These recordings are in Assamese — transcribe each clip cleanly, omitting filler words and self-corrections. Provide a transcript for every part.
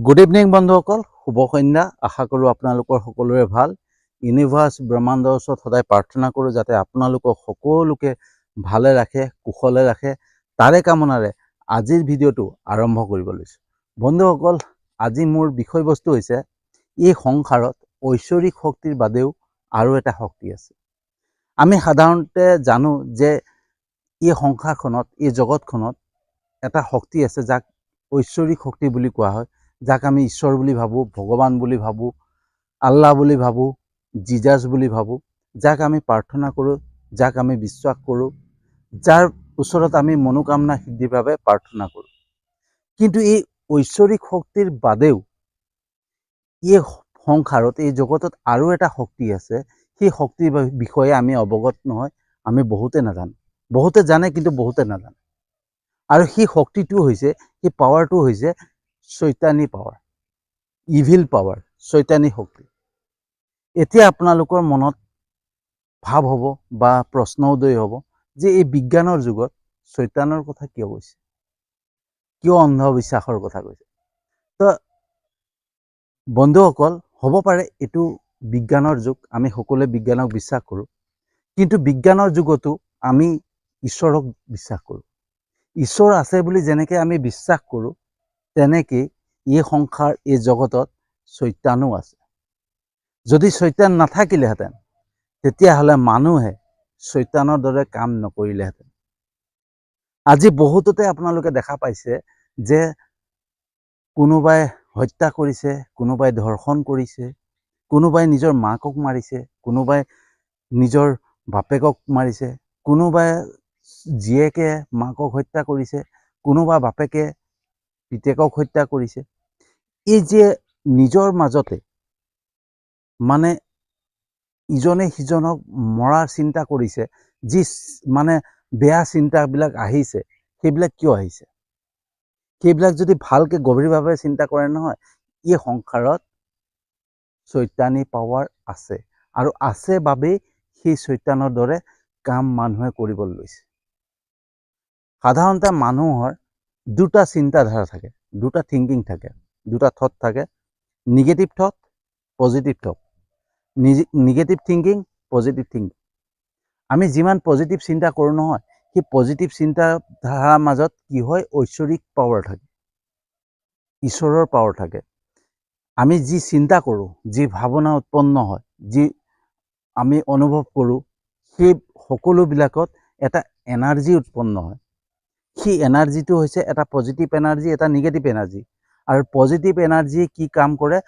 গুড ইভিনিং বন্ধুসকল, শুভ সন্ধ্যা। আশা কৰোঁ আপোনালোকৰ সকলোৰে ভাল। ইউনিভাৰ্ছ ব্ৰহ্মাণ্ডৰ ওচৰত সদায় প্ৰাৰ্থনা কৰোঁ যাতে আপোনালোকক সকলোকে ভালে ৰাখে, কুশলে ৰাখে। তাৰে কামনাৰে আজিৰ ভিডিঅ'টো আৰম্ভ কৰিব লৈছোঁ। বন্ধুসকল, আজি মোৰ বিষয়বস্তু হৈছে এই সংসাৰত ঐশ্বৰিক শক্তিৰ বাদেও আৰু এটা শক্তি আছে। আমি সাধাৰণতে জানো যে এই সংসাৰখনত, এই জগতখনত এটা শক্তি আছে যাক ঐশ্বৰিক শক্তি বুলি কোৱা হয়, যাক আমি ঈশ্বৰ বুলি ভাবোঁ, ভগৱান বুলি ভাবোঁ, আল্লাহ বুলি ভাবোঁ, জিজাছ বুলি ভাবোঁ, যাক আমি প্ৰাৰ্থনা কৰোঁ, যাক আমি বিশ্বাস কৰোঁ, যাৰ ওচৰত আমি মনোকামনা সিদ্ধিৰ বাবে প্ৰাৰ্থনা কৰোঁ। কিন্তু এই ঐশ্বৰিক শক্তিৰ বাদেও এই সংসাৰত, এই জগতত আৰু এটা শক্তি আছে। সেই শক্তিৰ বিষয়ে আমি অৱগত নহয়, আমি বহুতে নাজানো। বহুতে জানে কিন্তু বহুতে নাজানে। আৰু সেই শক্তিটো হৈছে, সেই পাৱাৰটো হৈছে চৈতানী পাৱাৰ, ইভিল পাৱাৰ, চৈতানী শক্তি। এতিয়া আপোনালোকৰ মনত ভাৱ হ'ব বা প্ৰশ্ন উদয় হ'ব যে এই বিজ্ঞানৰ যুগত চৈতানৰ কথা কিয় কৈছে, কিয় অন্ধবিশ্বাসৰ কথা কৈছে। তো বন্ধুসকল, হ'ব পাৰে এইটো বিজ্ঞানৰ যুগ, আমি সকলোৱে বিজ্ঞানক বিশ্বাস কৰোঁ, কিন্তু বিজ্ঞানৰ যুগতো আমি ঈশ্বৰক বিশ্বাস কৰোঁ। ঈশ্বৰ আছে বুলি যেনেকৈ আমি বিশ্বাস কৰোঁ, তেনেকৈ এই সংসাৰ, এই জগতত চৈতানো আছে। যদি চৈতান নাথাকিলেহেঁতেন তেতিয়াহ'লে মানুহে চৈতানৰ দৰে কাম নকৰিলেহেঁতেন। আজি বহুততে আপোনালোকে দেখা পাইছে যে কোনোবাই হত্যা কৰিছে, কোনোবাই ধৰ্ষণ কৰিছে, কোনোবাই নিজৰ মাকক মাৰিছে, কোনোবাই নিজৰ বাপেকক মাৰিছে, কোনোবাই জীয়েকে মাকক হত্যা কৰিছে, কোনোবা বাপেকে পিতেকক হত্যা কৰিছে। এই যে নিজৰ মাজতে মানে ইজনে সিজনক মৰাৰ চিন্তা কৰিছে, যি মানে বেয়া চিন্তাবিলাক আহিছে, সেইবিলাক কিয় আহিছে? সেইবিলাক যদি ভালকৈ গভীৰভাৱে চিন্তা কৰে নহয়, এই সংসাৰত চৈতানী পাৱাৰ আছে, আৰু আছে বাবেই সেই চৈতানৰ দৰে কাম মানুহে কৰিবলৈ লৈছে। সাধাৰণতে মানুহৰ দুটা চিন্তাধাৰা থাকে, দুটা থিংকিং থাকে, দুটা থট থাকে, negative thought, positive thought. Negative thinking, positive thinking. আমি যিমান পজিটিভ চিন্তা কৰোঁ নহয়, সেই পজিটিভ চিন্তাধাৰাৰ মাজত কি হয়, ঐশ্বৰিক পাৱাৰ থাকে, ঈশ্বৰৰ পাৱাৰ থাকে। আমি যি চিন্তা কৰোঁ, যি ভাৱনা উৎপন্ন হয়, যি আমি অনুভৱ কৰোঁ, সেই সকলোবিলাকত এটা এনাৰ্জি উৎপন্ন হয়। সেই এনাৰ্জিটো হৈছে এটা পজিটিভ এনাৰ্জি, এটা নিগেটিভ এনাৰ্জি। আৰু পজিটিভ এনাৰ্জিয়ে কি কাম কৰে,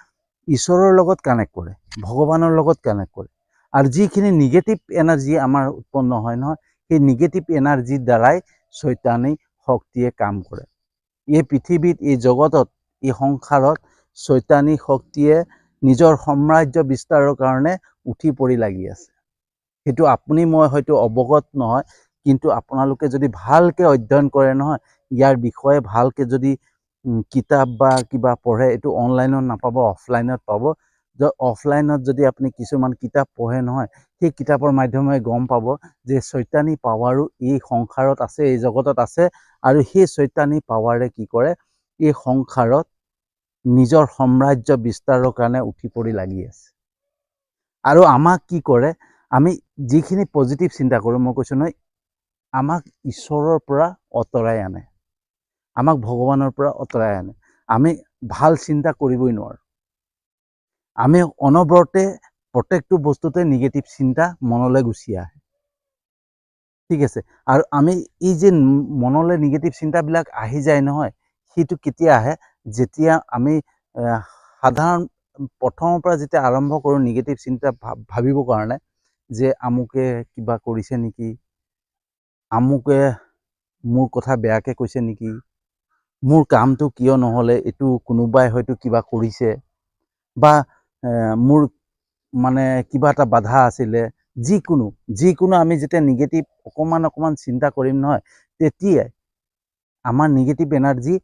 ঈশ্বৰৰ লগত কানেক্ট কৰে, ভগৱানৰ লগত কানেক্ট কৰে। আৰু যিখিনি নিগেটিভ এনাৰ্জি আমাৰ উৎপন্ন হয় নহয়, সেই নিগেটিভ এনাৰ্জিৰ দ্বাৰাই চৈতানী শক্তিয়ে কাম কৰে। এই পৃথিৱীত, এই জগতত, এই সংসাৰত চৈতানী শক্তিয়ে নিজৰ সাম্ৰাজ্য বিস্তাৰৰ কাৰণে উঠি পৰি লাগি আছে। সেইটো আপুনি মই হয়তো অৱগত নহয়, কিন্তু আপোনালোকে যদি ভালকৈ অধ্যয়ন কৰে নহয়, ইয়াৰ বিষয়ে ভালকৈ যদি কিতাপ বা কিবা পঢ়ে, এইটো অনলাইনত নাপাব, অফলাইনত পাব। অফলাইনত যদি আপুনি কিছুমান কিতাপ পঢ়ে নহয়, সেই কিতাপৰ মাধ্যমেৰে গম পাব যে চৈতানী পাৱাৰো এই সংসাৰত আছে, এই জগতত আছে। আৰু সেই চৈতানী পাৱাৰে কি কৰে, এই সংসাৰত নিজৰ সাম্ৰাজ্য বিস্তাৰৰ কাৰণে উঠি পৰি লাগি আছে। আৰু আমাক কি কৰে, আমি যিখিনি পজিটিভ চিন্তা কৰোঁ, মই কৈছোঁ নহয়, আমাক ঈশ্বৰৰ পৰা আঁতৰাই আনে, আমাক ভগৱানৰ পৰা আঁতৰাই আনে। আমি ভাল চিন্তা কৰিবই নোৱাৰোঁ। আমি অনবৰতে প্ৰত্যেকটো বস্তুতে নিগেটিভ চিন্তা মনলৈ গুচি আহে, ঠিক আছে। আৰু আমি এই যে মনলৈ নিগেটিভ চিন্তাবিলাক আহি যায় নহয়, সেইটো কেতিয়া আহে, যেতিয়া আমি সাধাৰণ প্ৰথমৰ পৰা যেতিয়া আৰম্ভ কৰোঁ নিগেটিভ চিন্তা ভাবিবৰ কাৰণে, যে আমুকে কিবা কৰিছে নেকি, আমুকে মোৰ কথা বেয়াকৈ কৈছে নেকি, মোৰ কামটো কিয় নহ'লে, এইটো কোনোবাই হয়তো কিবা কৰিছে, বা মোৰ মানে কিবা এটা বাধা আছিলে, যিকোনো আমি যেতিয়া নিগেটিভ অকণমান চিন্তা কৰিম নহয়, তেতিয়াই আমাৰ নিগেটিভ এনাৰ্জি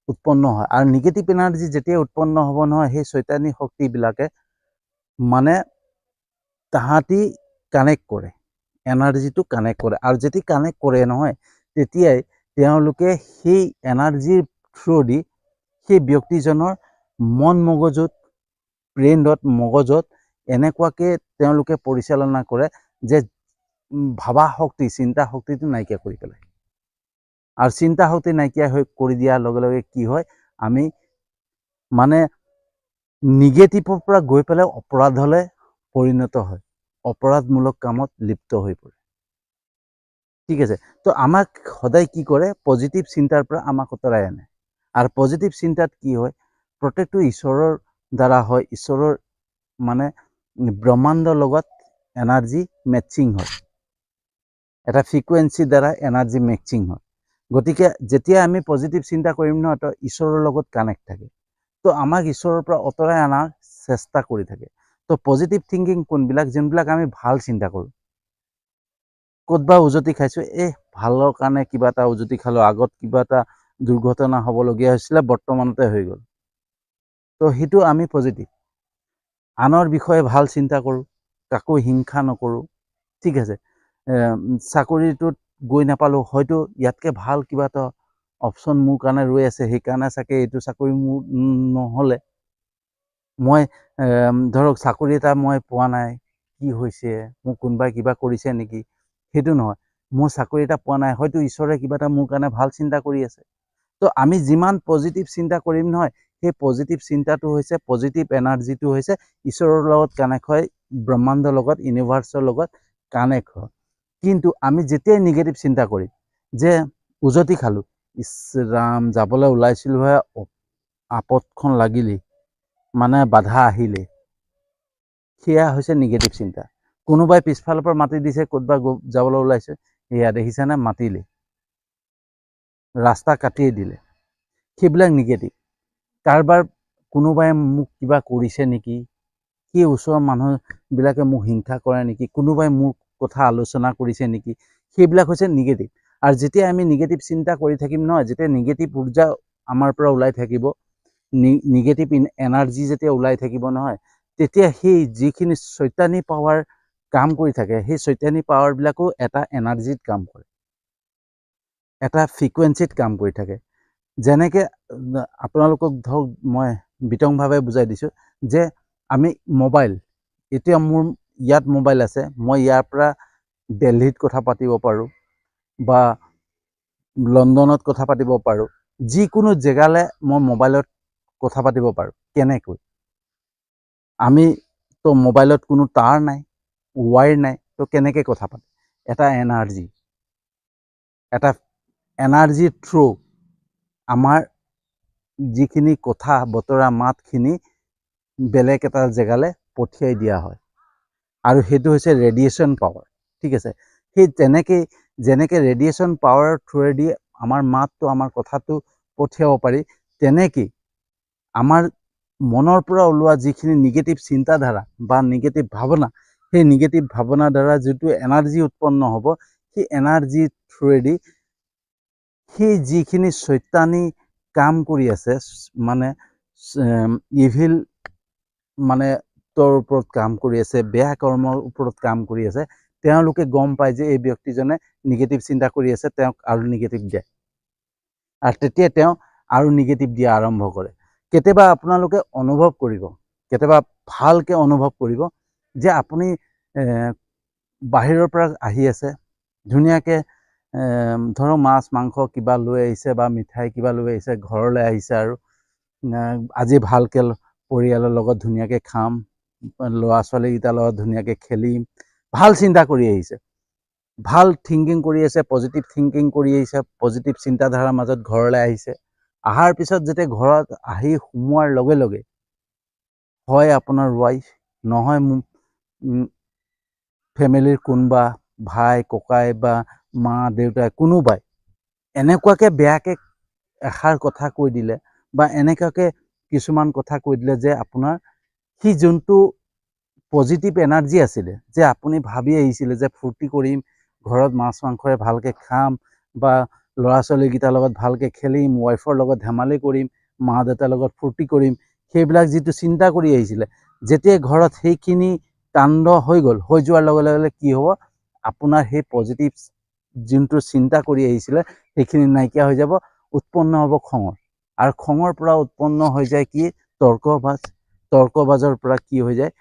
উৎপন্ন হয়। আৰু নিগেটিভ এনাৰ্জি যেতিয়া উৎপন্ন হ'ব নহয়, সেই চৈতানী শক্তিবিলাকে মানে তাহাঁতি কানেক্ট কৰে, এনাৰ্জিটো কানেক্ট কৰে। আৰু যেতিয়া কানেক্ট কৰে নহয়, তেতিয়াই তেওঁলোকে সেই এনাৰ্জিৰ থ্ৰুদি সেই ব্যক্তিজনৰ মন মগজুত ব্ৰেইনত মগজত এনেকুৱাকৈ তেওঁলোকে পৰিচালনা কৰে যে ভাবা শক্তি চিন্তা শক্তিটো নাইকিয়া কৰি পেলায়। আৰু চিন্তা শক্তি নাইকিয়া কৰি দিয়াৰ লগে লগে কি হয়, আমি মানে নিগেটিভৰ পৰা গৈ পেলাই অপৰাধলৈ পৰিণত হয়, অপৰাধমূলক কামত লিপ্ত হৈ পৰে। ঠিক আছে, তো আমাক সদায় কি কৰে, পজিটিভ চিন্তাৰ পৰা আমাক আঁতৰাই আনে। আৰু পজিটিভ চিন্তাত কি হয়, প্ৰত্যেকটো ঈশ্বৰৰ দ্বাৰা হয়, ঈশ্বৰৰ মানে ব্ৰহ্মাণ্ডৰ লগত এনাৰ্জি মেচিং হয়, এটা ফ্ৰিকুৱেঞ্চিৰ দ্বাৰা এনাৰ্জি মেচিং হয়। গতিকে যেতিয়া আমি পজিটিভ চিন্তা কৰিম নহয়, তো ঈশ্বৰৰ লগত কানেক্ট থাকে, তো আমাক ঈশ্বৰৰ পৰা আঁতৰাই অনাৰ চেষ্টা কৰি থাকে। তো পজিটিভ থিংকিং কোনবিলাক, যোনবিলাক আমি ভাল চিন্তা কৰোঁ। ক'তবা উজতি খাইছোঁ, ভালৰ কাৰণে কিবা এটা উজতি খালোঁ, আগত কিবা এটা দুৰ্ঘটনা হ'বলগীয়া হৈছিলে, বৰ্তমানতে হৈ গ'ল, তো সেইটো আমি পজিটিভ। আনৰ বিষয়ে ভাল চিন্তা কৰোঁ, কাকো হিংসা নকৰোঁ। ঠিক আছে, চাকৰিটোত গৈ নাপালোঁ, হয়তো ইয়াতকৈ ভাল কিবা এটা অপশ্যন মোৰ কাৰণে ৰৈ আছে, সেইকাৰণে চাগে এইটো চাকৰি মোৰ নহ'লে। মই ধৰক চাকৰি এটা মই পোৱা নাই, কি হৈছে, মোক কোনোবাই কিবা কৰিছে নেকি, সেইটো নহয়। মোৰ চাকৰি এটা পোৱা নাই, হয়তো ঈশ্বৰে কিবা এটা মোৰ কাৰণে ভাল চিন্তা কৰি আছে। তো আমি যিমান পজিটিভ চিন্তা কৰিম নহয়, সেই পজিটিভ চিন্তাটো হৈছে, পজিটিভ এনাৰ্জিটো হৈছে ঈশ্বৰৰ লগত কানেক্ট হয়, ব্ৰহ্মাণ্ডৰ লগত, ইউনিভাৰ্চৰ লগত কানেক্ট হয়। কিন্তু আমি যেতিয়াই নিগেটিভ চিন্তা কৰিম, যে উজতি খালোঁ, ইছ ৰাম, যাবলৈ ওলাইছিলোঁহে, আপদখন লাগিলেই, মানে বাধা আহিলে, সেয়া হৈছে নিগেটিভ চিন্তা। কোনোবাই পিছফালৰ পৰা মাতি দিছে, ক'তবা যাবলৈ ওলাইছে, এয়া দেখিছেনে মাতিলে, ৰাস্তা কাটিয়ে দিলে, সেইবিলাক নিগেটিভ। কাৰোবাৰ কোনোবাই মোক কিবা কৰিছে নেকি, সেই ওচৰৰ মানুহবিলাকে মোক হিংসা কৰে নেকি, কোনোবাই মোৰ কথা আলোচনা কৰিছে নেকি, সেইবিলাক হৈছে নিগেটিভ। আৰু যেতিয়া আমি নিগেটিভ চিন্তা কৰি থাকিম নহয়, যেতিয়া নিগেটিভ ঊৰ্জা আমাৰ পৰা ওলাই থাকিব, নিগেটিভ এনাৰ্জি যেতিয়া ওলাই থাকিব নহয়, তেতিয়া সেই যিখিনি চৈতানী পাৱাৰ কাম কৰি থাকে, সেই চৈতানী পাৱাৰবিলাকো এটা এনাৰ্জিত কাম কৰে, এটা ফ্ৰিকুৱেঞ্চিত কাম কৰি থাকে। যেনেকৈ আপোনালোকক ধৰক মই বিতংভাৱে বুজাই দিছোঁ, যে আমি মোবাইল, এতিয়া মোৰ ইয়াত মোবাইল আছে, মই ইয়াৰ পৰা দিল্লীত কথা পাতিব পাৰোঁ, বা লণ্ডনত কথা পাতিব পাৰোঁ, যিকোনো জেগালৈ মই মোবাইলত কথা পাতিব পাৰোঁ। কেনেকৈ? আমি তো মোবাইলত কোনো তাঁৰ নাই, ৱায়াৰ নাই, তো কেনেকৈ কথা পাতে? এটা এনাৰ্জিৰ থ্ৰু আমাৰ যিখিনি কথা বতৰা মাতখিনি বেলেগ এটা জেগালৈ পঠিয়াই দিয়া হয়, আৰু সেইটো হৈছে ৰেডিয়েশ্যন পাৱাৰ। ঠিক আছে, সেই যেনেকৈ ৰেডিয়েশ্যন পাৱাৰৰ থ্ৰুৱেদি আমাৰ মাতটো, আমাৰ কথাটো পঠিয়াব পাৰি, তেনেকৈ আমাৰ মনৰ পৰা ওলোৱা যিখিনি নিগেটিভ চিন্তাধাৰা বা নিগেটিভ ভাৱনা, সেই নিগেটিভ ভাৱনাৰ দ্বাৰা যিটো এনাৰ্জি উৎপন্ন হ'ব, সেই এনাৰ্জিৰ থ্ৰুৱেদি সেই যিখিনি চৈতানী কাম কৰি আছে, মানে ইভিল মানে তোৰ ওপৰত কাম কৰি আছে, বেয়া কৰ্মৰ ওপৰত কাম কৰি আছে, তেওঁলোকে গম পায় যে এই ব্যক্তিজনে নিগেটিভ চিন্তা কৰি আছে, তেওঁক আৰু নিগেটিভ দিয়ে, আৰু তেতিয়া তেওঁ আৰু নিগেটিভ দিয়া আৰম্ভ কৰে। কেতিয়াবা আপোনালোকে অনুভৱ কৰিব, কেতিয়াবা ভালকৈ অনুভৱ কৰিব, যে আপুনি বাহিৰৰ পৰা আহি আছে, ধুনীয়াকৈ ধৰক মাছ মাংস কিবা লৈ আহিছে, বা মিঠাই কিবা লৈ আহিছে, ঘৰলৈ আহিছে, আৰু আজি ভালকৈ পৰিয়ালৰ লগত ধুনীয়াকৈ খাম, ল'ৰা ছোৱালীকেইটাৰ লগত ধুনীয়াকৈ খেলিম, ভাল চিন্তা কৰি আহিছে, ভাল থিংকিং কৰি আছে, পজিটিভ থিংকিং কৰি আহিছে, পজিটিভ চিন্তাধাৰাৰ মাজত ঘৰলৈ আহিছে। অহাৰ পিছত যেতিয়া ঘৰত আহি সোমোৱাৰ লগে লগে হয় আপোনাৰ ৱাইফ, নহয় ফেমিলিৰ কোনোবা ভাই ককাই বা মা দেউতাই কোনোবাই এনেকুৱাকৈ বেয়াকৈ এষাৰ কথা কৈ দিলে, বা এনেকুৱাকৈ কিছুমান কথা কৈ দিলে, যে আপোনাৰ সি যোনটো পজিটিভ এনাৰ্জি আছিলে, যে আপুনি ভাবি আহিছিলে যে ফূৰ্তি কৰিম, ঘৰত মাছ মাংসৰে ভালকৈ খাম, বা ল'ৰা ছোৱালীকেইটাৰ লগত ভালকৈ খেলিম, ৱাইফৰ লগত ধেমালি কৰিম, মা দেউতাৰ লগত ফূৰ্তি কৰিম, সেইবিলাক যিটো চিন্তা কৰি আহিছিলে, যেতিয়া ঘৰত সেইখিনি কাণ্ড হৈ গ'ল, হৈ যোৱাৰ লগে লগে কি হ'ব, আপোনাৰ সেই পজিটিভ যোনটো চিন্তা কৰি আহিছিলে, সেইখিনি নাইকিয়া হৈ যাব, উৎপন্ন হ'ব খঙৰ, আৰু খঙৰ পৰা উৎপন্ন হৈ যায় কি, তৰ্কবাজৰ পৰা কি হৈ যায়,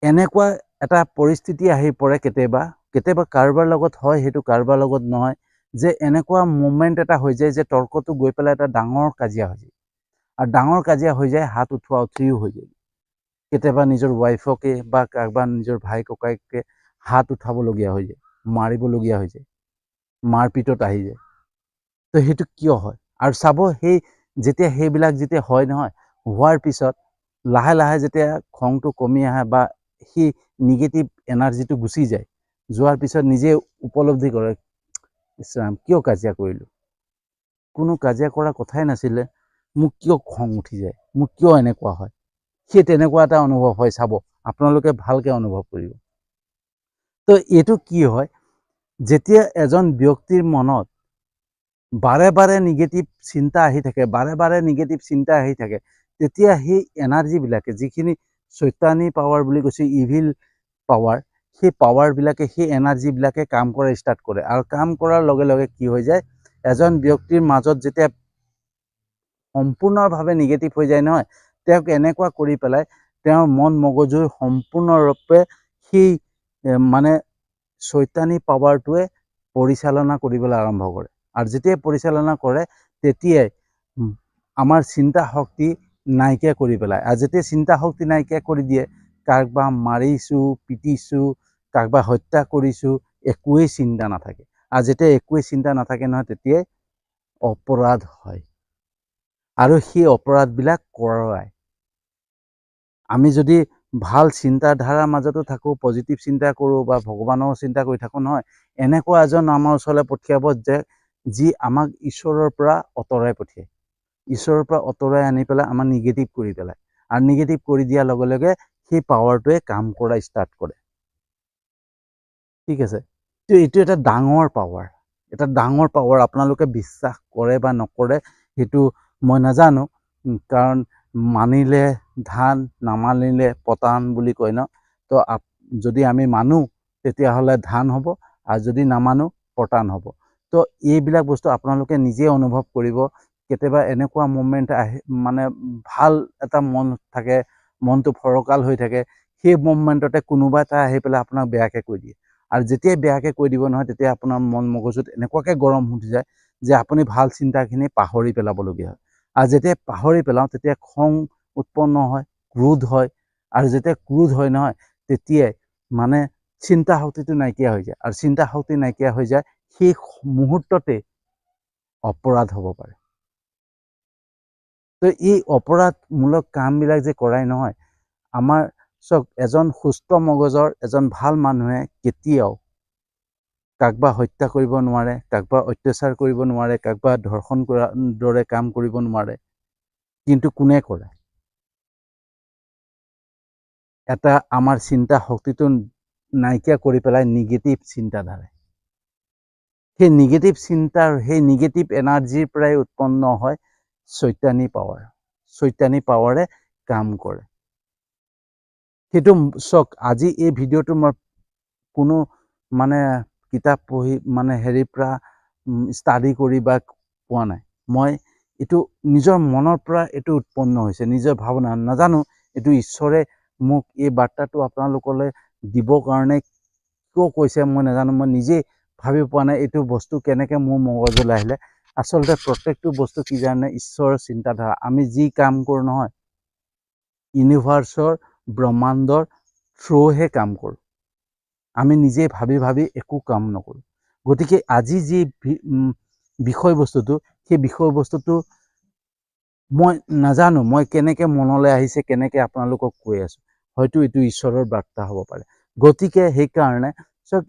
এনেকুৱা এটা পৰিস্থিতি আহি পৰে কেতিয়াবা কাৰোবাৰ লগত হয়, সেইটো কাৰোবাৰ লগত নহয়, যে এনেকুৱা মুভমেণ্ট এটা হৈ যায় যে তৰ্কটো গৈ পেলাই এটা ডাঙৰ কাজিয়া হৈ যায়। আৰু ডাঙৰ কাজিয়া হৈ যায়, হাত উঠোৱা উঠিও হৈ যায়। কেতিয়াবা নিজৰ ৱাইফকে বা কাৰোবাৰ নিজৰ ভাই ককাইকে হাত উঠাবলগীয়া হৈ যায়, মাৰিবলগীয়া হৈ যায়, মাৰপিটত আহি যায়। তো সেইটো কিয় হয়? আৰু চাব, যেতিয়া সেইবিলাক যেতিয়া হয় নহয়, হোৱাৰ পিছত লাহে লাহে যেতিয়া খংটো কমি আহে বা সেই নিগেটিভ এনাৰ্জিটো গুচি যায়, যোৱাৰ পিছত নিজে উপলব্ধি কৰে, ইছৰাম কিয় কাজিয়া কৰিলোঁ, কোনো কাজিয়া কৰা কথাই নাছিলে, মোক কিয় খং উঠি যায়, মোক কিয় এনেকুৱা হয়। সেই তেনেকুৱা এটা অনুভৱ হয়। চাব, আপোনালোকে ভালকৈ অনুভৱ কৰিব। তো এইটো কি হয়, যেতিয়া এজন ব্যক্তিৰ মনত বাৰে বাৰে নিগেটিভ চিন্তা আহি থাকে, তেতিয়া সেই এনাৰ্জিবিলাকে, যিখিনি চৈতানী পাৱাৰ বুলি কৈছে, ইভিল পাৱাৰ, সেই পাৱাৰবিলাকে, সেই এনাৰ্জিবিলাকে কাম কৰা ষ্টাৰ্ট কৰে। আৰু কাম কৰাৰ লগে লগে কি হৈ যায়, এজন ব্যক্তিৰ মাজত যেতিয়া সম্পূৰ্ণভাৱে নিগেটিভ হৈ যায় নহয়, তেওঁক এনেকুৱা কৰি পেলাই তেওঁৰ মন মগজুৰ সম্পূৰ্ণৰূপে সেই মানে চৈতানী পাৱাৰটোৱে পৰিচালনা কৰিবলৈ আৰম্ভ কৰে। আৰু যেতিয়াই পৰিচালনা কৰে, তেতিয়াই আমাৰ চিন্তা শক্তি নাইকিয়া কৰি পেলায়। আৰু যেতিয়া চিন্তা শক্তি নাইকিয়া কৰি দিয়ে, কাৰোবাক মাৰিছোঁ, পিটিছোঁ, কাৰোবাক হত্যা কৰিছোঁ, একোৱেই চিন্তা নাথাকে। আৰু যেতিয়া একোৱেই চিন্তা নাথাকে নহয়, তেতিয়াই অপৰাধ হয়। আৰু সেই অপৰাধবিলাক কৰায়। আমি যদি ভাল চিন্তাধাৰাৰ মাজতো থাকোঁ, পজিটিভ চিন্তা কৰোঁ বা ভগৱানৰ চিন্তা কৰি থাকোঁ নহয়, এনেকুৱা এজন আমাৰ ওচৰলৈ পঠিয়াব যি আমাক ঈশ্বৰৰ পৰা আঁতৰাই পঠিয়ায়। ঈশ্বৰৰ পৰা আঁতৰাই আনি পেলাই আমাৰ নিগেটিভ কৰি পেলায়। আৰু নিগেটিভ কৰি দিয়াৰ লগে লগে সেই পাৱাৰটোৱে কাম কৰা ষ্টাৰ্ট কৰে। ঠিক আছে, তো এইটো এটা ডাঙৰ পাৱাৰ, আপোনালোকে বিশ্বাস কৰে বা নকৰে সেইটো মই নাজানো, কাৰণ মানিলে ধান, নামানিলে পতান বুলি কয় ন। তো যদি আমি মানো তেতিয়াহ'লে ধান হ'ব, আৰু যদি নামানো পতান হ'ব। তো এইবিলাক বস্তু আপোনালোকে নিজে অনুভৱ কৰিব। কেতিয়াবা এনেকুৱা মুভমেণ্ট আহে, মানে ভাল এটা মন থাকে, মনটো ফৰকাল হৈ থাকে, সেই মুভমেণ্টতে কোনোবা এটা আহি পেলাই আপোনাক বেয়াকৈ কৈ দিয়ে। আৰু যেতিয়াই বেয়াকৈ কৈ দিব নহয়, তেতিয়া আপোনাৰ মন মগজুত এনেকুৱাকৈ গৰম উঠি যায় যে আপুনি ভাল চিন্তাখিনি পাহৰি পেলাবলগীয়া হয়। আৰু যেতিয়া পাহৰি পেলাওঁ, তেতিয়া খং উৎপন্ন হয়, ক্ৰোধ হয়। আৰু যেতিয়া ক্ৰোধ হয় নহয়, তেতিয়াই মানে চিন্তা শক্তিটো নাইকিয়া হৈ যায়। আৰু চিন্তা শক্তি নাইকিয়া হৈ যায়, সেই মুহূৰ্ততে অপৰাধ হ'ব পাৰে। তো এই অপৰাধমূলক কামবিলাক যে কৰাই নহয়, আমাৰ চাওক, এজন সুস্থ মগজৰ এজন ভাল মানুহে কেতিয়াও কাকবা হত্যা কৰিব নোৱাৰে, কাকবা অত্যাচাৰ কৰিব নোৱাৰে, কাকবা ধৰ্ষণ কৰাৰ দৰে কাম কৰিব নোৱাৰে। কিন্তু কোনে কৰে? এটা আমাৰ চিন্তা শক্তিটো নাইকিয়া কৰি পেলাই নিগেটিভ চিন্তাধাৰা। সেই নিগেটিভ চিন্তাৰ, সেই নিগেটিভ এনাৰ্জিৰ পৰাই উৎপন্ন হয় চৈতানী পাৱাৰ। চৈতানী পাৱাৰে কাম কৰে। সেইটো চাওক, আজি এই ভিডিঅ'টো মই কোনো মানে কিতাপ পঢ়ি মানে হেৰিৰ পৰা ষ্টাডি কৰি বা পোৱা নাই। মই এইটো নিজৰ মনৰ পৰা এইটো উৎপন্ন হৈছে, নিজৰ ভাৱনা। নাজানো এইটো ঈশ্বৰে মোক এই বাৰ্তাটো আপোনালোকলৈ দিবৰ কাৰণে কিয় কৈছে, মই নাজানো। মই নিজেই ভাবি পোৱা নাই এইটো বস্তু কেনেকৈ মোৰ মগজলৈ আহিলে। আচলতে প্ৰত্যেকটো বস্তু কি জানে, ঈশ্বৰৰ চিন্তাধাৰা। আমি যি কাম কৰোঁ নহয়, ইউনিভাৰ্চৰ, ব্ৰহ্মাণ্ডৰ থ্ৰুহে কাম কৰোঁ। আমি নিজে ভাবি ভাবি একো কাম নকৰোঁ। গতিকে আজি যি বিষয়বস্তুটো, সেই বিষয়বস্তুটো মই নাজানো মই কেনেকৈ মনলৈ আহিছে, কেনেকৈ আপোনালোকক কৈ আছোঁ। হয়তো এইটো ঈশ্বৰৰ বাৰ্তা হ'ব পাৰে। গতিকে সেইকাৰণে চাওক,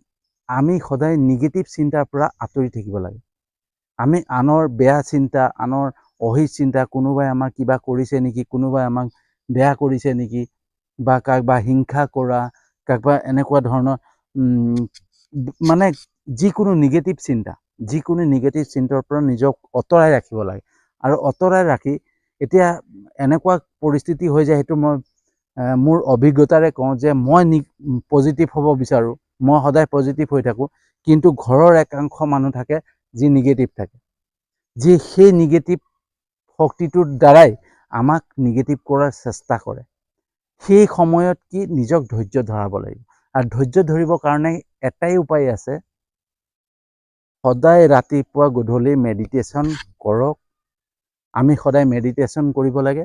আমি সদায় নিগেটিভ চিন্তাৰ পৰা আঁতৰি থাকিব লাগে। আমি আনৰ বেয়া চিন্তা, আনৰ অহিত চিন্তা, কোনোবাই আমাক কিবা কৰিছে নেকি, কোনোবাই আমাক বেয়া কৰিছে নেকি, বা কাৰোবাক হিংসা কৰা, কাৰোবাক এনেকুৱা ধৰণৰ মানে যিকোনো নিগেটিভ চিন্তাৰ পৰা নিজক আঁতৰাই ৰাখিব লাগে। আৰু আঁতৰাই ৰাখি এতিয়া এনেকুৱা পৰিস্থিতি হৈ যায়, সেইটো মই মোৰ অভিজ্ঞতাৰে কওঁ যে মই পজিটিভ হ'ব বিচাৰোঁ, মই সদায় পজিটিভ হৈ থাকোঁ, কিন্তু ঘৰৰ একাংশ মানুহ থাকে যি নিগেটিভ থাকে, যি সেই নিগেটিভ শক্তিটোৰ দ্বাৰাই আমাক নিগেটিভ কৰাৰ চেষ্টা কৰে। সেই সময়ত কি নিজক ধৈৰ্য ধৰাব লাগিব। আৰু ধৈৰ্য ধৰিবৰ কাৰণে এটাই উপায় আছে, সদায় ৰাতিপুৱা গধূলি মেডিটেশ্যন কৰক। আমি সদায় মেডিটেশ্যন কৰিব লাগে।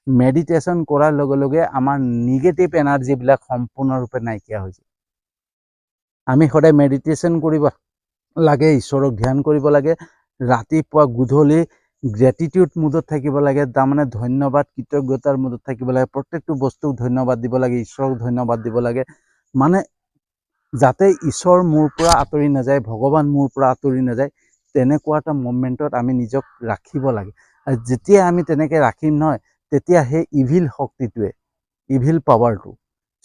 মেডিটেশ্যন কৰাৰ লগে লগে আমাৰ নিগেটিভ এনাৰ্জিবিলাক সম্পূৰ্ণৰূপে নাইকিয়া হৈ যায়। আমি সদায় মেডিটেশ্যন কৰিব লাগে, ঈশ্বৰক ধ্যান কৰিব লাগে। ৰাতিপুৱা গধূলি গ্ৰেটিটিউড মুডত থাকিব লাগে, তাৰমানে ধন্যবাদ কৃতজ্ঞতাৰ মুডত থাকিব লাগে। প্ৰত্যেকটো বস্তুক ধন্যবাদ দিব লাগে, ঈশ্বৰক ধন্যবাদ দিব লাগে, মানে যাতে ঈশ্বৰ মোৰ পৰা আঁতৰি নাযায়, ভগৱান মোৰ পৰা আঁতৰি নাযায়, তেনেকুৱা এটা মুভমেণ্টত আমি নিজক ৰাখিব লাগে। আৰু যেতিয়া আমি তেনেকৈ ৰাখিম নহয়, তেতিয়া সেই ইভিল শক্তিটোৱে, ইভিল পাৱাৰটো,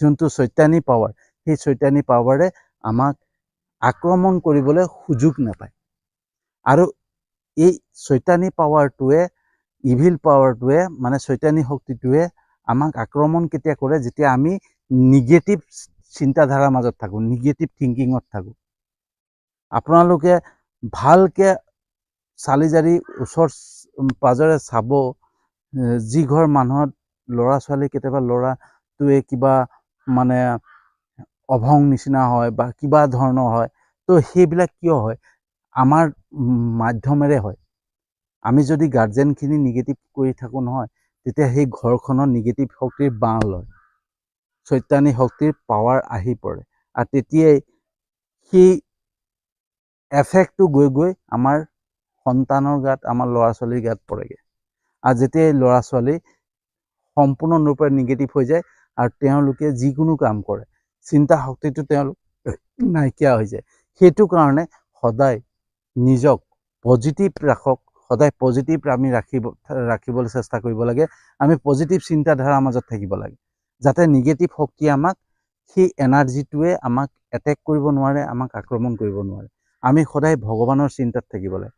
যোনটো চৈতানী পাৱাৰ, সেই চৈতানী পাৱাৰে আমাক আক্ৰমণ কৰিবলৈ সুযোগ নাপায়। আৰু এই চৈতানী পাৱাৰটোৱে, ইভিল পাৱাৰটোৱে, মানে চৈতানী শক্তিটোৱে আমাক আক্ৰমণ কেতিয়া কৰে, যেতিয়া আমি নিগেটিভ চিন্তাধাৰাৰ মাজত থাকোঁ, নিগেটিভ থিংকিঙত থাকোঁ। আপোনালোকে ভালকৈ চালি জাৰি ওচৰ পাজৰে চাব, যি ঘৰ মানুহত ল'ৰা ছোৱালী, কেতিয়াবা ল'ৰাটোৱে কিবা মানে অভং নিচিনা হয় বা কিবা ধৰণৰ হয়, তো সেইবিলাক কিয় হয়? আমাৰ মাধ্যমেৰে হয়। আমি যদি গাৰ্জেনখিনি নিগেটিভ কৰি থাকোঁ নহয়, তেতিয়া সেই ঘৰখনৰ নিগেটিভ শক্তিৰ বাঁহ লয়, চৈতানী শক্তিৰ পাৱাৰ আহি পৰে। আৰু তেতিয়াই সেই এফেক্টটো গৈ গৈ আমাৰ সন্তানৰ গাত, আমাৰ ল'ৰা ছোৱালীৰ গাত পৰেগৈ। আৰু যেতিয়াই ল'ৰা ছোৱালী সম্পূৰ্ণৰূপে নিগেটিভ হৈ যায় আৰু তেওঁলোকে যিকোনো কাম কৰে, চিন্তা শক্তিটো তেওঁলোক নাইকিয়া হৈ যায়। সেইটো কাৰণে সদায় নিজক পজিটিভ ৰাখক, সদায় পজিটিভ আমি ৰাখিবলৈ চেষ্টা কৰিব লাগে। আমি পজিটিভ চিন্তাধাৰাৰ মাজত থাকিব লাগে, যাতে নিগেটিভ শক্তিয়ে আমাক, সেই এনাৰ্জিটোৱে আমাক এটেক কৰিব নোৱাৰে, আমাক আক্ৰমণ কৰিব নোৱাৰে। আমি সদায় ভগৱানৰ চিন্তাত থাকিব লাগে।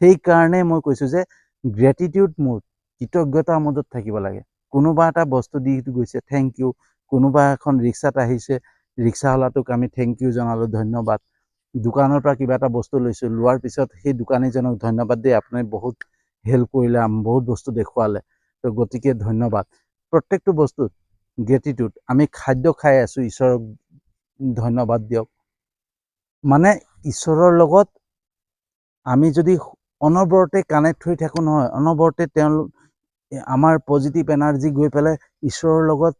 সেইকাৰণে মই কৈছোঁ যে গ্ৰেটিটিউড মুড, কৃতজ্ঞতাৰ মুডত থাকিব লাগে। কোনোবা এটা বস্তু দি গৈছে, থেংক ইউ। কোনোবা এখন ৰিক্সাত আহিছে, ৰিক্সাৱালাটোক আমি থেংক ইউ জনালোঁ, ধন্যবাদ। দোকানৰ পৰা কিবা এটা বস্তু লৈছোঁ, লোৱাৰ পিছত সেই দোকানীজনক ধন্যবাদ দেই, আপুনি বহুত হেল্প কৰিলে, বহুত বস্তু দেখুৱালে, তো গতিকে ধন্যবাদ। প্ৰত্যেকটো বস্তুত গ্ৰেটিটিউড। আমি খাদ্য খাই আছোঁ, ঈশ্বৰক ধন্যবাদ দিয়ক। মানে ঈশ্বৰৰ লগত আমি যদি অনবৰতে কানেক্ট হৈ থাকোঁ নহয়, অনবৰতে আমাৰ পজিটিভ এনাৰ্জি গৈ পেলাই ঈশ্বৰৰ লগত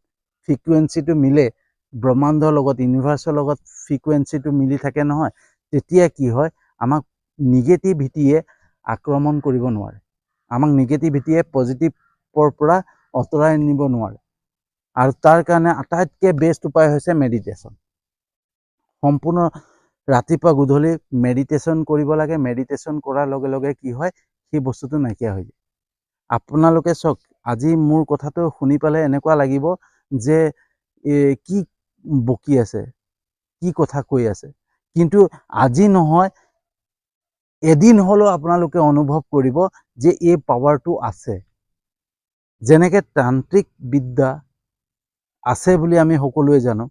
ফ্ৰিকুৱেঞ্চিটো মিলে, ব্ৰহ্মাণ্ডৰ লগত, ইউনিভাৰ্চৰ লগত ফ্ৰিকুৱেঞ্চিটো মিলি থাকে নহয়, তেতিয়া কি হয়, আমাক নিগেটিভিটিয়ে আক্ৰমণ কৰিব নোৱাৰে। আমাক নিগেটিভিটিয়ে পজিটিভৰ পৰা আঁতৰাই নিব নোৱাৰে। আৰু তাৰ কাৰণে আটাইতকৈ বেষ্ট উপায় হৈছে মেডিটেশ্যন। সম্পূৰ্ণ ৰাতিপুৱা গধূলি মেডিটেশ্যন কৰিব লাগে। মেডিটেশ্যন কৰাৰ লগে লগে কি হয়, সেই বস্তুটো নাইকিয়া হৈ যায়। আপোনালোকে চাওক, আজি মোৰ কথাটো শুনি পালে এনেকুৱা লাগিব যে কি বকি আছে, কি কথা কৈ আছে। কিন্তু আজি নহয়, এদিন হ'লেও আপোনালোকে অনুভৱ কৰিব যে এই পাৱাৰটো আছে। যেনেকৈ তান্ত্ৰিক বিদ্যা আছে বুলি আমি সকলোৱে জানো,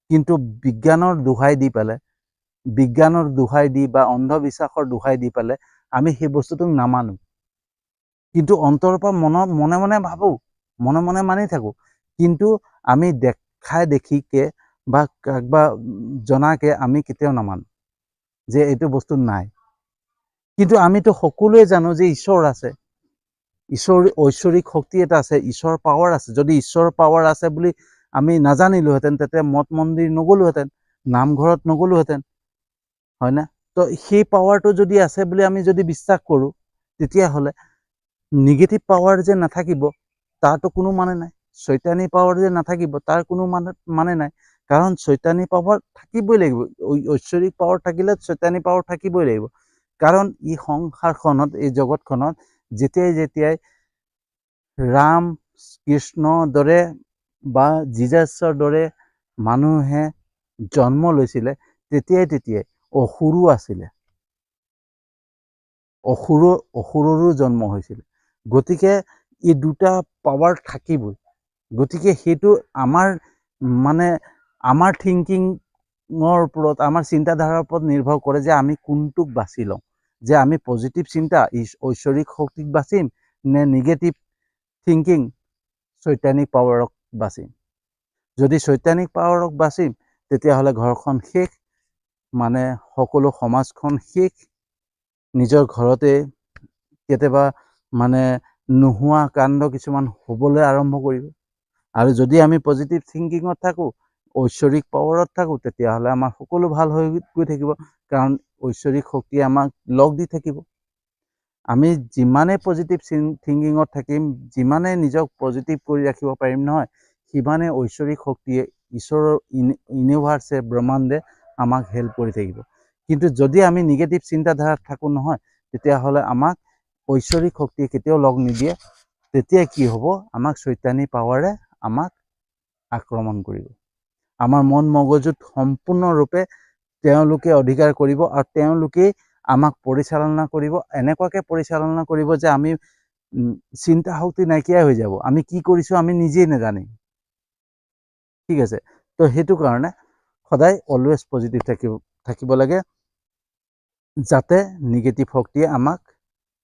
কিন্তু বিজ্ঞানৰ দোহাই দি পেলাই, বিজ্ঞানৰ দোহাই দি বা অন্ধবিশ্বাসৰ দোহাই দি পেলাই আমি সেই বস্তুটোক নামানো। কিন্তু অন্তৰৰ পৰা মনে মনে ভাবোঁ, মনে মনে মানি থাকোঁ। কিন্তু আমি দেখাই দেখিকে বা কাকবা জনাকে আমি কেতিয়াও নামানো যে এইটো বস্তু নাই। কিন্তু আমিতো সকলোৱে জানো যে ঈশ্বৰ আছে, ঐশ্বৰিক শক্তি এটা আছে, ঈশ্বৰৰ পাৱাৰ আছে। যদি ঈশ্বৰৰ পাৱাৰ আছে বুলি আমি নাজানিলোহেঁতেন, তেতিয়া মঠ মন্দিৰ নগ'লোহেঁতেন, নামঘৰত নগ'লোহেঁতেন, হয়নে? তো সেই পাৱাৰটো যদি আছে বুলি আমি যদি বিশ্বাস কৰোঁ, তেতিয়াহ'লে নিগেটিভ পাৱাৰ যে নাথাকিব তাৰতো কোনো মানে নাই, চৈতানী পাৱাৰ যে নাথাকিব তাৰ কোনো মানে নাই। কাৰণ চৈতানী পাৱাৰ থাকিবই লাগিব, ঐশ্বৰিক পাৱাৰ থাকিলে চৈতানী পাৱাৰ থাকিবই লাগিব। কাৰণ এই সংসাৰখনত, এই জগতখনত যেতিয়াই ৰাম কৃষ্ণৰ দৰে বা জিজাছৰ দৰে মানুহে জন্ম লৈছিলে, তেতিয়াই অসুৰো আছিলে, অসুৰৰো জন্ম হৈছিলে। গতিকে এই দুটা পাৱাৰ থাকিবই। গতিকে সেইটো আমাৰ থিংকিঙৰ ওপৰত, আমাৰ চিন্তাধাৰাৰ ওপৰত নিৰ্ভৰ কৰে যে আমি কোনটোক বাছি লওঁ, যে আমি পজিটিভ চিন্তা, ঐশ্বৰিক শক্তিক বাচিম নে নিগেটিভ থিংকিং চৈতানিক পাৱাৰক বাচিম। যদি চৈতানিক পাৱাৰক বাচিম তেতিয়াহ'লে ঘৰখন শেষ, মানে সকলো সমাজখন শেষ। নিজৰ ঘৰতে কেতিয়াবা মানে নোহোৱা কাণ্ড কিছুমান হ'বলৈ আৰম্ভ কৰিব। আৰু যদি আমি পজিটিভ থিংকিঙত থাকোঁ, ঐশ্বৰিক পাৱাৰত থাকোঁ, তেতিয়াহ'লে আমাৰ সকলো ভাল হৈ গৈ থাকিব, কাৰণ ঐশ্বৰিক শক্তিয়ে আমাক লগ দি থাকিব। আমি যিমানে পজিটিভ থিংকিঙত থাকিম, যিমানে নিজক পজিটিভ কৰি ৰাখিব পাৰিম নহয়, সিমানে ঐশ্বৰিক শক্তিয়ে, ঈশ্বৰৰ ইউনিভাৰ্ছে, ব্ৰহ্মাণ্ডে আমাক হেল্প কৰি থাকিব। কিন্তু যদি আমি নিগেটিভ চিন্তাধাৰাত থাকোঁ নহয়, তেতিয়াহ'লে আমাক ঐশ্বৰিক শক্তিয়ে কেতিয়াও লগ নিদিয়ে। তেতিয়া কি হ'ব, আমাক চৈতানিক পাৱাৰে আমাক আক্ৰমণ কৰিব। আমাৰ মন মগজুত সম্পূৰ্ণৰূপে তেওঁলোকে অধিকাৰ কৰিব, আৰু তেওঁলোকেই আমাক পৰিচালনা কৰিব। এনেকুৱাকৈ পৰিচালনা কৰিব যে আমি চিন্তা শক্তি নাইকিয়া হৈ যাব, আমি কি কৰিছোঁ আমি নিজেই নাজানিম। ঠিক আছে, তো সেইটো কাৰণে সদায় অলৱেজ পজিটিভ থাকিব লাগে, যাতে নিগেটিভ শক্তিয়ে আমাক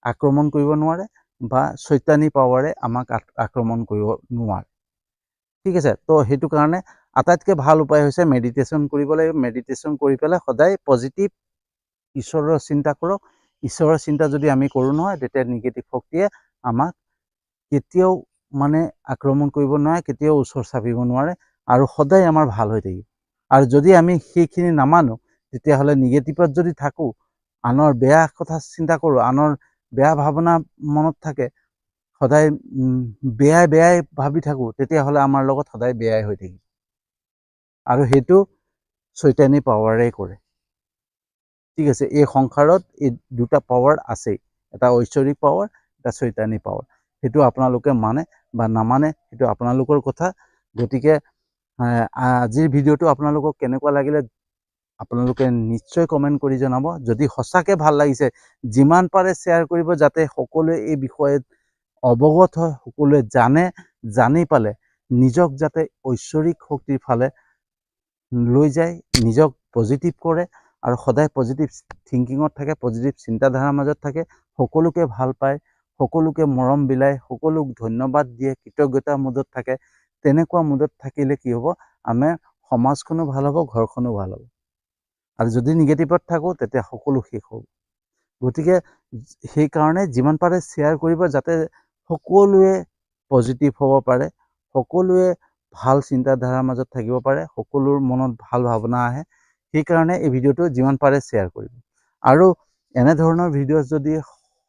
আক্ৰমণ কৰিব নোৱাৰে বা চৈতানিক পাৱাৰে আমাক আক্ৰমণ কৰিব নোৱাৰে। ঠিক আছে, তো সেইটো কাৰণে আটাইতকৈ ভাল উপায় হৈছে মেডিটেশ্যন কৰিব লাগে। মেডিটেশ্যন কৰি পেলাই সদায় পজিটিভ ঈশ্বৰৰ চিন্তা কৰক। ঈশ্বৰৰ চিন্তা যদি আমি কৰোঁ নহয়, তেতিয়া নিগেটিভ শক্তিয়ে আমাক কেতিয়াও মানে আক্ৰমণ কৰিব নোৱাৰে, কেতিয়াও ওচৰ চাপিব নোৱাৰে, আৰু সদায় আমাৰ ভাল হৈ থাকিব। আৰু যদি আমি সেইখিনি নামানো, তেতিয়াহ'লে নিগেটিভত যদি থাকোঁ, আনৰ বেয়া কথা চিন্তা কৰোঁ, আনৰ বেয়া ভাৱনা মনত থাকে, সদায় বেয়াই ভাবি থাকোঁ, তেতিয়াহ'লে আমাৰ লগত সদায় বেয়াই হৈ থাকিব। আৰু সেইটো চৈতানিক পাৱাৰেই কৰে। ঠিক আছে, এই সংসাৰত এই দুটা পাৱাৰ আছেই, এটা ঐশ্বৰিক পাৱাৰ, এটা চৈতানিক পাৱাৰ। সেইটো আপোনালোকে মানে বা নামানে, সেইটো আপোনালোকৰ কথা। গতিকে আজিৰ ভিডিঅ'টো আপোনালোকক কেনেকুৱা লাগিলে আপোনালোকে নিশ্চয় কমেণ্ট কৰি জনাব। যদি সঁচাকৈ ভাল লাগিছে, যিমান পাৰে শ্বেয়াৰ কৰিব, যাতে সকলোৱে এই বিষয়ে অৱগত হয়, সকলোৱে জানি পালে নিজক যাতে ঐশ্বৰিক শক্তিৰ ফালে লৈ যায়, নিজক পজিটিভ কৰে, আৰু সদায় পজিটিভ থিংকিঙত থাকে, পজিটিভ চিন্তাধাৰাৰ মাজত থাকে, সকলোকে ভাল পায়, সকলোকে মৰম বিলায়, সকলোক ধন্যবাদ দিয়ে, কৃতজ্ঞতা মুডত থাকে। তেনেকুৱা মুডত থাকিলে কি হ'ব, আমাৰ সমাজখনো ভাল হ'ব, ঘৰখনো ভাল হ'ব। আৰু যদি নিগেটিভত থাকোঁ, তেতিয়া সকলো শেষ হ'ব। গতিকে সেইকাৰণে যিমান পাৰে শ্বেয়াৰ কৰিব, যাতে সকলোৱে পজিটিভ হ'ব পাৰে, সকলোৱে ভাল চিন্তাধাৰাৰ মাজত থাকিব পাৰে, সকলোৰ মনত ভাল ভাৱনা আহে। সেইকাৰণে এই ভিডিঅ'টো যিমান পাৰে শ্বেয়াৰ কৰিব। আৰু এনেধৰণৰ ভিডিঅ' যদি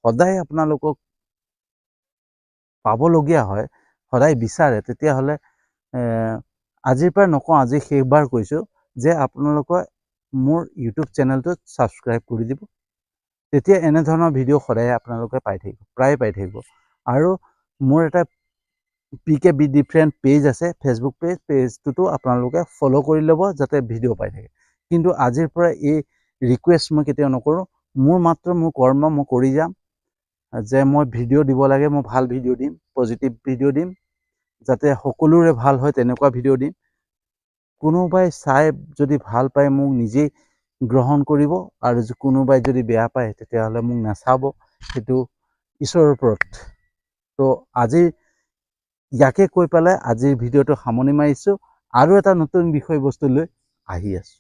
সদায় আপোনালোকক পাবলগীয়া হয়, সদায় বিচাৰে, তেতিয়াহ'লে আজিৰ পৰা নকওঁ, আজি শেষবাৰ কৈছোঁ যে আপোনালোকে মোৰ ইউটিউব চেনেলটোত ছাবস্ক্ৰাইব কৰি দিব। তেতিয়া এনেধৰণৰ ভিডিঅ' সদায় আপোনালোকে প্ৰায় পাই থাকিব। আৰু মোৰ এটা PK Be Different পেজ আছে, ফেচবুক পেজটোতো আপোনালোকে ফ'ল' কৰি ল'ব, যাতে ভিডিঅ' পাই থাকে। কিন্তু আজিৰ পৰা এই ৰিকুৱেষ্ট মই কেতিয়াও নকৰোঁ। মোৰ কৰ্ম মই কৰি যাম, যে মই ভিডিঅ' দিব লাগে, মই ভাল ভিডিঅ' দিম, পজিটিভ ভিডিঅ' দিম, যাতে সকলোৰে ভাল হয় তেনেকুৱা ভিডিঅ' দিম। কোনোবাই চাই যদি ভাল পায়, মোক নিজেই গ্ৰহণ কৰিব, আৰু কোনোবাই যদি বেয়া পায়, তেতিয়াহ'লে মোক নাচাব, সেইটো ঈশ্বৰৰ ওপৰত। তো আজি ইয়াকে কৈ পেলাই আজিৰ ভিডিঅ'টো সামৰণি মাৰিছোঁ। আৰু এটা নতুন বিষয়বস্তু লৈ আহি আছোঁ।